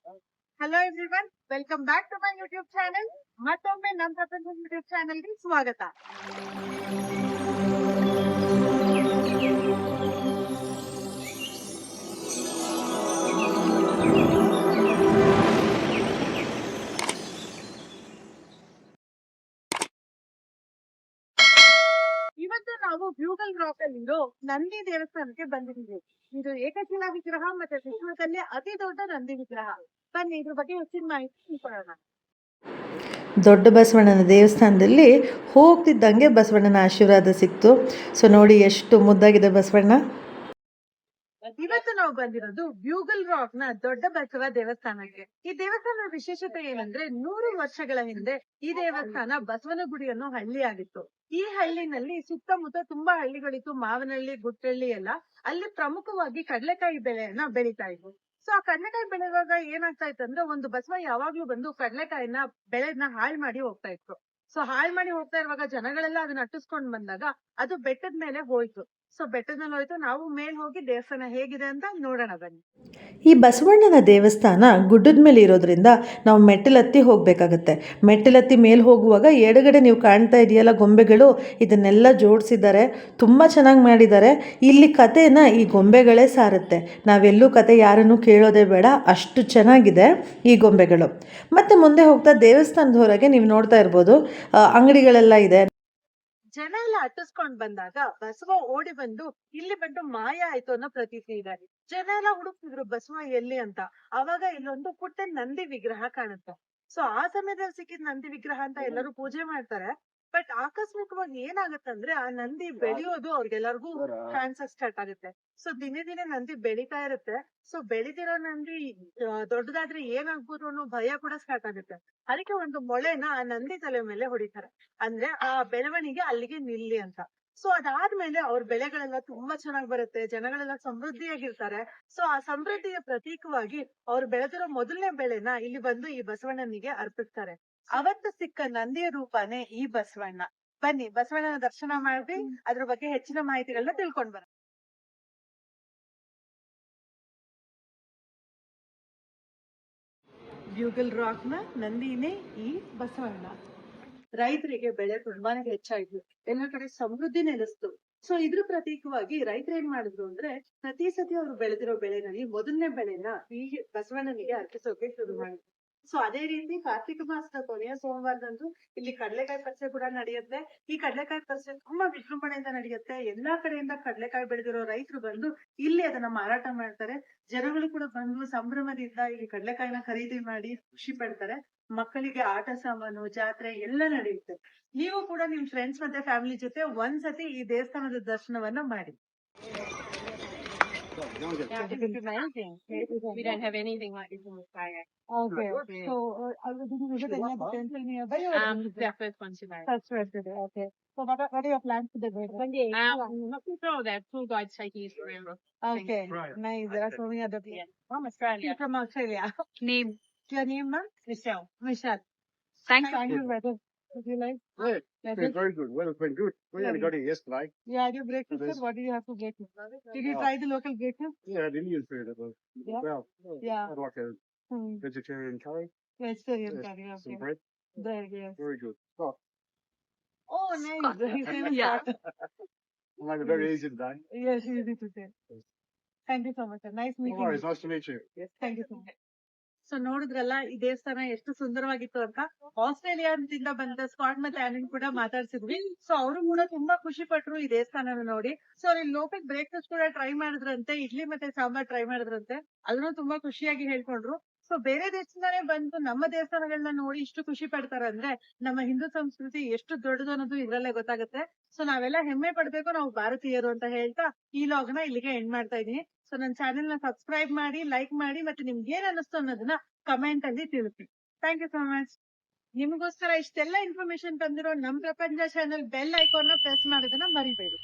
Hello everyone, welcome back to my YouTube channel. ಮತ್ತೊಮ್ಮೆ ನಮ್ಮ ಪ್ರಪಂಚ ಯೂಟ್ಯೂಬ್ ಚಾನೆಲ್ಗೆ ಸ್ವಾಗತ. ಇವತ್ತು ನಾವು ಬ್ಯೂಗಲ್ ರಾಕ್ ಅಲ್ಲಿರೋ ನಂದಿ ದೇವಸ್ಥಾನಕ್ಕೆ ಬಂದಿದ್ದೀವಿ. ಇದು ಏಕಶಿಲಾ ವಿಗ್ರಹ ಮತ್ತೆ ವಿಶ್ವದಲ್ಲೇ ಅತಿ ದೊಡ್ಡ ನಂದಿ ವಿಗ್ರಹ. ಬನ್ನಿ ಇದ್ರ ಬಗ್ಗೆ ಹೆಚ್ಚಿನ ಮಾಹಿತಿ ತಿಳ್ಕೊಳ್ಳೋಣ. ದೊಡ್ಡ ಬಸವಣ್ಣನ ದೇವಸ್ಥಾನದಲ್ಲಿ ಹೋಗ್ತಿದ್ದಂಗೆ ಬಸವಣ್ಣನ ಆಶೀರ್ವಾದ ಸಿಕ್ತು. ಸೊ ನೋಡಿ ಎಷ್ಟು ಮುದ್ದಾಗಿದೆ ಬಸವಣ್ಣ. ಇವತ್ತು ನಾವು ಬಂದಿರೋದು ಬ್ಯೂಗಲ್ ರಾಕ್ ನ ದೊಡ್ಡ ಬಸವ ದೇವಸ್ಥಾನಕ್ಕೆ. ಈ ದೇವಸ್ಥಾನದ ವಿಶೇಷತೆ ಏನಂದ್ರೆ 100 ವರ್ಷಗಳ ಹಿಂದೆ ಈ ದೇವಸ್ಥಾನ ಬಸವನಗುಡಿ ಅನ್ನೋ ಹಳ್ಳಿ ಆಗಿತ್ತು. ಈ ಹಳ್ಳಿನಲ್ಲಿ ಸುತ್ತಮುತ್ತ ತುಂಬಾ ಹಳ್ಳಿಗಳಿತ್ತು, ಮಾವನಹಳ್ಳಿ, ಗುಟ್ಟಹಳ್ಳಿ ಎಲ್ಲ. ಅಲ್ಲಿ ಪ್ರಮುಖವಾಗಿ ಕಡಲೆಕಾಯಿ ಬೆಳೆಯನ್ನ ಬೆಳೀತಾ ಇದ್ವು. ಸೊ ಆ ಕಡಲೆಕಾಯಿ ಬೆಳೆಯುವಾಗ ಏನಾಗ್ತಾ ಇತ್ತು ಅಂದ್ರೆ ಒಂದು ಬಸವ ಯಾವಾಗ್ಲೂ ಬಂದು ಕಡಲೆಕಾಯಿನ ಬೆಳೆನ ಹಾಳು ಮಾಡಿ ಹೋಗ್ತಾ ಇತ್ತು. ಸೊ ಹಾಳು ಮಾಡಿ ಹೋಗ್ತಾ ಇರುವಾಗ ಜನಗಳೆಲ್ಲ ಅದನ್ನ ಅಟ್ಟಿಸ್ಕೊಂಡ್ ಬಂದಾಗ ಅದು ಬೆಟ್ಟದ ಮೇಲೆ ಹೋಯ್ತು. ಸೊ ಬೆಟ್ಟದ ಮೇಲೆ ಹೋಯ್ತು. ನಾವು ಮೇಲ್ ಹೋಗಿ ದೇವಸ್ಥಾನ ಹೇಗಿದೆ ಅಂತ ನೋಡೋಣ ಬನ್ನಿ. ಈ ಬಸವಣ್ಣನ ದೇವಸ್ಥಾನ ಗುಡ್ಡದ ಮೇಲೆ ಇರೋದ್ರಿಂದ ನಾವು ಮೆಟ್ಟಿಲತ್ತಿ ಹೋಗಬೇಕಾಗತ್ತೆ. ಮೆಟ್ಟಿಲತ್ತಿ ಮೇಲೆ ಹೋಗುವಾಗ ಎಡಗಡೆ ನೀವು ಕಾಣ್ತಾ ಇದೆಯಲ್ಲ ಗೊಂಬೆಗಳು, ಇದನ್ನೆಲ್ಲ ಜೋಡಿಸಿದ್ದಾರೆ. ತುಂಬ ಚೆನ್ನಾಗಿ ಮಾಡಿದ್ದಾರೆ. ಇಲ್ಲಿ ಕಥೆನ ಈ ಗೊಂಬೆಗಳೇ ಸಾರುತ್ತೆ. ನಾವೆಲ್ಲೂ ಕತೆ ಯಾರನ್ನು ಕೇಳೋದೇ ಬೇಡ, ಅಷ್ಟು ಚೆನ್ನಾಗಿದೆ ಈ ಗೊಂಬೆಗಳು. ಮತ್ತು ಮುಂದೆ ಹೋಗ್ತಾ ದೇವಸ್ಥಾನದ ಹೊರಗೆ ನೀವು ನೋಡ್ತಾ ಇರ್ಬೋದು ಅಂಗಡಿಗಳೆಲ್ಲ ಇದೆ. ಜನ ಎಲ್ಲ ಅಟ್ಟಿಸ್ಕೊಂಡ್ ಬಂದಾಗ ಬಸವ ಓಡಿ ಬಂದು ಇಲ್ಲಿ ಬಂದು ಮಾಯ ಆಯ್ತು ಅನ್ನೋ ಪ್ರತೀತಿ ಇದೆ. ಜನ ಎಲ್ಲ ಹುಡುಕ್ತಿದ್ರು ಬಸವ ಎಲ್ಲಿ ಅಂತ. ಅವಾಗ ಇಲ್ಲೊಂದು ಪುಟ್ಟ ನಂದಿ ವಿಗ್ರಹ ಕಾಣುತ್ತೆ. ಸೊ ಆ ಸಮಯದಲ್ಲಿ ಸಿಕ್ಕಿದ್ ನಂದಿ ವಿಗ್ರಹ ಅಂತ ಎಲ್ಲರೂ ಪೂಜೆ ಮಾಡ್ತಾರೆ. ಬಟ್ ಆಕಸ್ಮಿಕವಾಗಿ ಏನಾಗುತ್ತಂದ್ರೆ ಆ ನಂದಿ ಬೆಳೆಯೋದು ಅವ್ರಿಗೆಲ್ಲರಿಗೂ ಕಾಣಿಸಕ್ ಸ್ಟಾರ್ಟ್ ಆಗುತ್ತೆ. ಸೊ ದಿನೇ ದಿನೇ ನಂದಿ ಬೆಳೀತಾ ಇರುತ್ತೆ. ಸೊ ಬೆಳಿತಿರೋ ನಂದಿ ದೊಡ್ಡದಾದ್ರೆ ಏನಾಗ್ಬೋದು ಅನ್ನೋ ಭಯ ಕೂಡ ಸ್ಟಾರ್ಟ್ ಆಗುತ್ತೆ. ಅದಕ್ಕೆ ಒಂದು ಮೊಳೆನ ಆ ನಂದಿ ತಲೆ ಮೇಲೆ ಹೊಡಿತಾರೆ. ಅಂದ್ರೆ ಆ ಬೆಳವಣಿಗೆ ಅಲ್ಲಿಗೆ ನಿಲ್ಲಿ ಅಂತ. ಸೊ ಅದಾದ್ಮೇಲೆ ಅವ್ರ ಬೆಳೆಗಳೆಲ್ಲ ತುಂಬಾ ಚೆನ್ನಾಗಿ ಬರುತ್ತೆ, ಜನಗಳೆಲ್ಲ ಸಮೃದ್ಧಿಯಾಗಿರ್ತಾರೆ. ಸೊ ಆ ಸಮೃದ್ಧಿಯ ಪ್ರತೀಕವಾಗಿ ಅವ್ರು ಬೆಳೆದಿರೋ ಮೊದಲನೇ ಬೆಳೆನ ಇಲ್ಲಿ ಬಂದು ಈ ಬಸವಣ್ಣನಿಗೆ ಅರ್ಪಿಸ್ತಾರೆ. ಅವತ್ತು ಸಿಕ್ಕ ನಂದಿಯ ರೂಪನೇ ಈ ಬಸವಣ್ಣ. ಬನ್ನಿ ಬಸವಣ್ಣನ ದರ್ಶನ ಮಾಡಿ ಅದ್ರ ಬಗ್ಗೆ ಹೆಚ್ಚಿನ ಮಾಹಿತಿಗಳನ್ನ ತಿಳ್ಕೊಂಡ್ ಬರೋಣ. ಬ್ಯೂಗಲ್ ರಾಕ್ ನ ನಂದಿನೇ ಈ ಬಸವಣ್ಣ. ರೈತರಿಗೆ ಬೆಳೆ ತುಂಬಾನೇ ಹೆಚ್ಚಾಯ್ತು, ಎಲ್ಲ ಕಡೆ ಸಮೃದ್ಧಿ ನೆಲೆಸ್ತು. ಸೊ ಇದ್ರ ಪ್ರತೀಕವಾಗಿ ರೈತರು ಏನ್ ಮಾಡಿದ್ರು ಅಂದ್ರೆ ಪ್ರತಿ ಸತಿ ಅವ್ರು ಬೆಳೆದಿರೋ ಬೆಳೆನಲ್ಲಿ ಮೊದಲನೇ ಬೆಳೆನ ಈ ಬಸವಣ್ಣನಿಗೆ ಅರ್ಪಿಸೋಕೆ ಶುರು ಮಾಡಿದ್ರು. ಸೊ ಅದೇ ರೀತಿ ಕಾರ್ತಿಕ ಮಾಸದ ಕೊನೆಯ ಸೋಮವಾರದಂದು ಇಲ್ಲಿ ಕಡಲೆಕಾಯಿ ಪರಿಷೆ ಕೂಡ ನಡೆಯುತ್ತೆ. ಈ ಕಡಲೆಕಾಯಿ ಪರಿಷೆ ತುಂಬಾ ವಿಜೃಂಭಣೆಯಿಂದ ನಡೆಯುತ್ತೆ. ಎಲ್ಲಾ ಕಡೆಯಿಂದ ಕಡಲೆಕಾಯಿ ಬೆಳೆದಿರೋ ರೈತರು ಬಂದು ಇಲ್ಲಿ ಅದನ್ನ ಮಾರಾಟ ಮಾಡ್ತಾರೆ. ಜನಗಳು ಕೂಡ ಬಂದು ಸಂಭ್ರಮದಿಂದ ಇಲ್ಲಿ ಕಡಲೆಕಾಯಿನ ಖರೀದಿ ಮಾಡಿ ಖುಷಿ ಪಡ್ತಾರೆ. ಮಕ್ಕಳಿಗೆ ಆಟ ಸಾಮಾನು, ಜಾತ್ರೆ ಎಲ್ಲ ನಡೆಯುತ್ತೆ. ನೀವು ಕೂಡ ನಿಮ್ ಫ್ರೆಂಡ್ಸ್ ಮತ್ತೆ ಫ್ಯಾಮಿಲಿ ಜೊತೆ ಒಂದ್ಸತಿ ಈ ದೇವಸ್ಥಾನದ ದರ್ಶನವನ್ನ ಮಾಡಿ. We don't have anything like this in Australia. Okay. So, did you visit any other temple nearby? It's our first one today. That's right today. Okay. So, what are your plans for the day? Not too sure that tour guides taking us around. Okay. Nice. There are so many other Yeah. places. From Australia. You're from Australia. Name Your name, ma'am? Michelle. Michelle. Thank Thank you, brother. Would you like? Yeah, it's been very good. Well, it's been good. We only got here yesterday. Yeah, had your breakfast, sir? Yes. What did you have for breakfast? Did you try the local breakfast? Yeah, the Indian food it was. Yeah. Well, Yeah. I'd like a vegetarian curry. Vegetarian Yes, curry. some Okay. bread. There, yes. Very good. Oh, Oh, nice. His name is Yeah. Scott. I made it very easy today. Yes, easy to say. Thank you so much, sir. Nice No meeting worries. you. Nice to meet you. Yes, thank you so much. So ನೋಡಿದ್ರಲ್ಲ ಈ ದೇವಸ್ಥಾನ ಎಷ್ಟು ಸುಂದರವಾಗಿತ್ತು ಅಂತ. ಆಸ್ಟ್ರೇಲಿಯಾದಿಂದ ಬಂದ Scott ಮತ್ತೆ ಆನಿನ್ ಕೂಡ ಮಾತಾಡ್ಸಿದ್ವಿ. So ಅವರು ಕೂಡ ತುಂಬಾ ಖುಷಿ ಪಟ್ರು ಈ ದೇವಸ್ಥಾನ ನೋಡಿ. ಸೊ ಅಲ್ಲಿ ಲೋಕಲ್ ಬ್ರೇಕ್ಫಾಸ್ಟ್ ಕೂಡ ಟ್ರೈ ಮಾಡಿದ್ರಂತೆ, ಇಡ್ಲಿ ಮತ್ತೆ ಸಾಂಬಾರ್ ಟ್ರೈ ಮಾಡಿದ್ರಂತೆ. ಅದನ್ನು ತುಂಬಾ ಖುಷಿಯಾಗಿ ಹೇಳ್ಕೊಂಡ್ರು. ಸೊ ಬೇರೆ ದೇಶದಿಂದಾನೇ ಬಂದು ನಮ್ಮ ದೇವಸ್ಥಾನಗಳನ್ನ ನೋಡಿ ಇಷ್ಟು ಖುಷಿ ಪಡ್ತಾರೆ ಅಂದ್ರೆ ನಮ್ಮ ಹಿಂದೂ ಸಂಸ್ಕೃತಿ ಎಷ್ಟು ದೊಡ್ಡದು ಅನ್ನೋದು ಇದ್ರಲ್ಲೇ ಗೊತ್ತಾಗುತ್ತೆ. ಸೊ ನಾವೆಲ್ಲ ಹೆಮ್ಮೆ ಪಡ್ಬೇಕು, ನಾವು ಭಾರತೀಯರು ಅಂತ ಹೇಳ್ತಾ ಈ ಲಾಗ್ ನ ಇಲ್ಲಿಗೆ ಎಂಡ್ ಮಾಡ್ತಾ ಇದೀನಿ. ಸೊ ನನ್ನ ಚಾನೆಲ್ ನ ಸಬ್ಸ್ಕ್ರೈಬ್ ಮಾಡಿ, ಲೈಕ್ ಮಾಡಿ, ಮತ್ತೆ ನಿಮ್ಗೆ ಏನ್ ಅನಿಸ್ತು ಅನ್ನೋದನ್ನ ಕಮೆಂಟ್ ಅಲ್ಲಿ ತಿಳಿಸಿ. Thank you so much. ನಿಮಗೋಸ್ಕರ ಇಷ್ಟೆಲ್ಲ ಇನ್ಫಾರ್ಮೇಶನ್ ತಂದಿರೋ ನಮ್ ಪ್ರಪಂಚ ಚಾನೆಲ್ ಬೆಲ್ ಐಕಾನ್ ನ ಪ್ರೆಸ್ ಮಾಡೋದನ್ನ ಮರಿಬೇಡಿ.